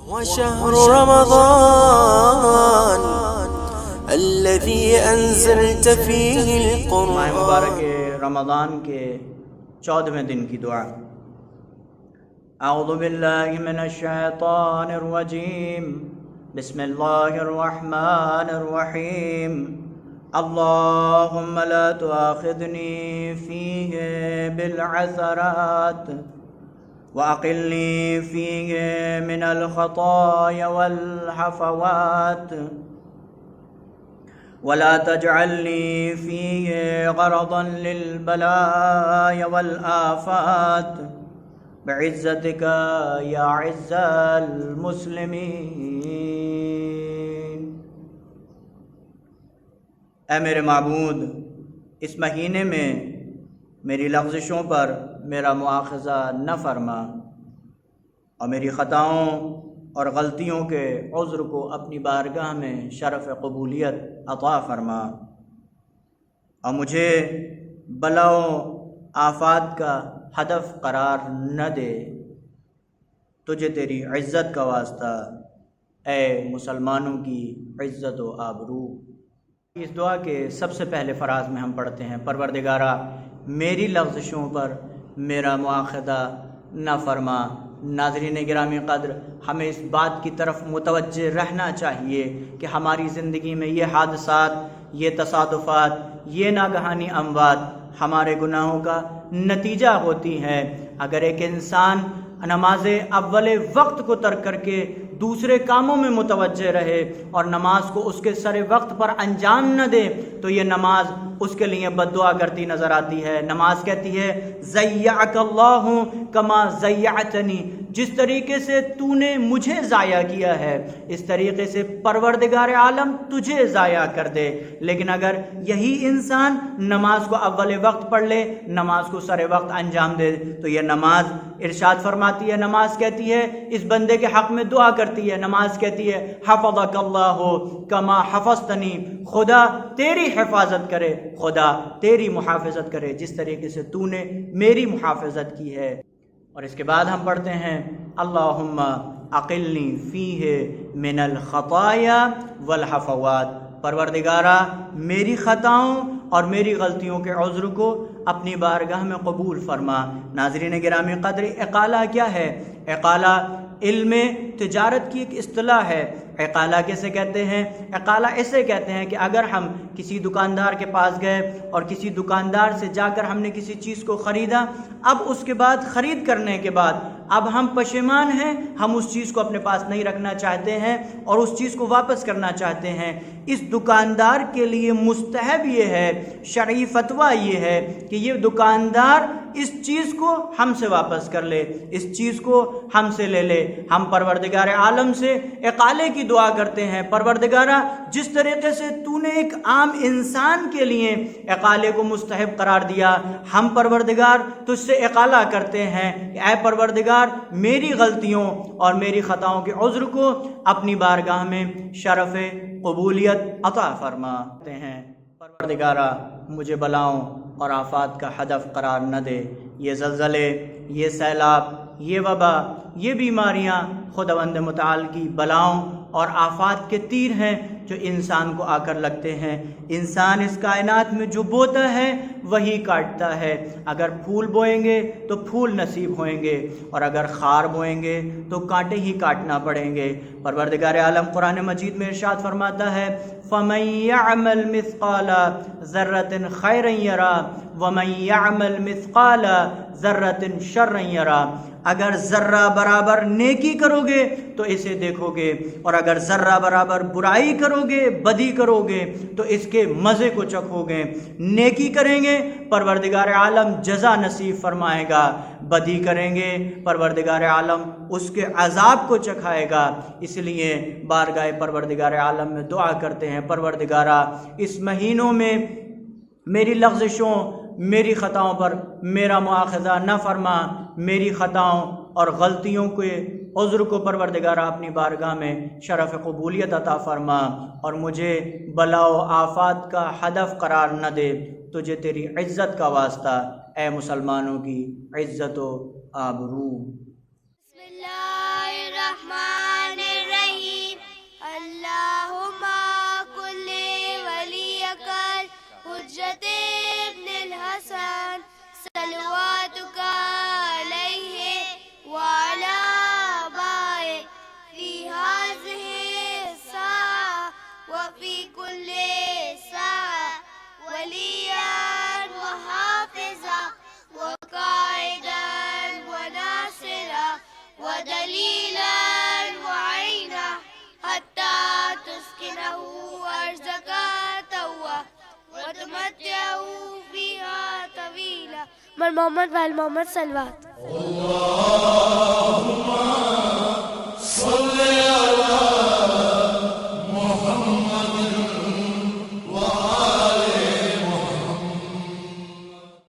وشهر رمضان الذي أنزلت فيه ماہ القرآن. مبارک رمضان کے 14ویں دن کی دعا. اعوذ باللہ من الشیطان الرجیم. بسم اللہ الرحمن الرحیم. اللہم لا تؤاخذنی فیہ بالعثرات وأقلني فيه من الخطايا والحفوات ولا تجعلني فيه غرضا للبلايا والآفات بعزتك يا عز المسلمين. اے میرے معبود، اس مہینے میں میری لغزشوں پر میرا مواخذہ نہ فرما اور میری خطاؤں اور غلطیوں کے عذر کو اپنی بارگاہ میں شرف قبولیت عطا فرما اور مجھے بلاؤں آفات کا ہدف قرار نہ دے. تجھے تیری عزت کا واسطہ اے مسلمانوں کی عزت و آبرو. اس دعا کے سب سے پہلے فراز میں ہم پڑھتے ہیں: پروردگارا، میری لغزشوں پر میرا مواخذہ نہ فرما. ناظرین گرامی قدر، ہمیں اس بات کی طرف متوجہ رہنا چاہیے کہ ہماری زندگی میں یہ حادثات، یہ تصادفات، یہ ناگہانی اموات ہمارے گناہوں کا نتیجہ ہوتی ہیں. اگر ایک انسان نماز اول وقت کو ترک کر کے دوسرے کاموں میں متوجہ رہے اور نماز کو اس کے سر وقت پر انجام نہ دے تو یہ نماز اس کے لیے بد دعا کرتی نظر آتی ہے. نماز کہتی ہے: ضیعک اللہ کما ضیعتنی، جس طریقے سے تو نے مجھے ضائع کیا ہے اس طریقے سے پروردگار عالم تجھے ضائع کر دے. لیکن اگر یہی انسان نماز کو اول وقت پڑھ لے، نماز کو سر وقت انجام دے تو یہ نماز ارشاد فرماتی ہے، نماز کہتی ہے اس بندے کے حق میں دعا کرتی ہے. نماز کہتی ہے: حفظک اللہ کما حفظتنی، خدا تیری حفاظت کرے، خدا تیری محافظت کرے جس طریقے سے تو نے میری محافظت کی ہے. اور اس کے بعد ہم پڑھتے ہیں: اللہم اقلنی فیہ من الخطایا والحفوات. پروردگارا، میری خطاؤں اور میری غلطیوں کے عذر کو اپنی بارگاہ میں قبول فرما. ناظرین گرامی قدر، اقالہ کیا ہے؟ اقالہ علم تجارت کی ایک اصطلاح ہے. اقالہ کیسے کہتے ہیں؟ اقالہ ایسے کہتے ہیں کہ اگر ہم کسی دکاندار کے پاس گئے اور کسی دکاندار سے جا کر ہم نے کسی چیز کو خریدا، اب اس کے بعد خرید کرنے کے بعد اب ہم پشیمان ہیں، ہم اس چیز کو اپنے پاس نہیں رکھنا چاہتے ہیں اور اس چیز کو واپس کرنا چاہتے ہیں. اس دکاندار کے لیے مستحب یہ ہے، شرعی فتویٰ یہ ہے کہ یہ دکاندار اس چیز کو ہم سے واپس کر لے، اس چیز کو ہم سے لے لے. ہم پروردگار عالم سے اقالے کی دعا کرتے ہیں: پروردگارا، جس طریقے سے تو نے ایک عام انسان کے لیے اقالے کو مستحب قرار دیا، ہم پروردگار تجھ سے اقالہ کرتے ہیں کہ اے پروردگار، میری غلطیوں اور میری خطاؤں کے عذر کو اپنی بارگاہ میں شرف قبولیت عطا فرماتے ہیں. پروردگارا، مجھے بلاؤں اور آفات کا ہدف قرار نہ دے. یہ زلزلے، یہ سیلاب، یہ وبا، یہ بیماریاں خداوند متعال کی بلاؤں اور آفات کے تیر ہیں جو انسان کو آ کر لگتے ہیں. انسان اس کائنات میں جو بوتا ہے وہی کاٹتا ہے. اگر پھول بوئیں گے تو پھول نصیب ہوئیں گے اور اگر خار بوئیں گے تو کانٹے ہی کاٹنا پڑیں گے. پروردگار عالم قرآن مجید میں ارشاد فرماتا ہے: فَمَن يَعْمَلْ مِثْقَالَ ذَرَّةٍ خَيْرًا يَرَهُ وَمَن يَعْمَلْ مِثْقَالَ ذَرَّةٍ شَرًّا يَرَهُ. اگر ذرہ برابر نیکی کرو گے تو اسے دیکھو گے اور اگر ذرہ برابر برائی کرو گے، بدی کرو گے تو اس کے مزے کو چکھو گے. نیکی کریں گے پروردگار عالم جزا نصیب فرمائے گا، بدی کریں گے پروردگار عالم اس کے عذاب کو چکھائے گا. اس لیے بارگاہ پروردگار عالم میں دعا کرتے ہیں: پروردگارا، اس مہینوں میں میری لغزشوں، میری خطاؤں پر میرا مواخذہ نہ فرما. میری خطاؤں اور غلطیوں کے عذر کو پروردگارہ اپنی بارگاہ میں شرف قبولیت عطا فرما اور مجھے بلا و آفات کا ہدف قرار نہ دے. تجھے تیری عزت کا واسطہ اے مسلمانوں کی عزت و آبرو. بسم اللہ الرحمن من محمد وال محمد صلوات.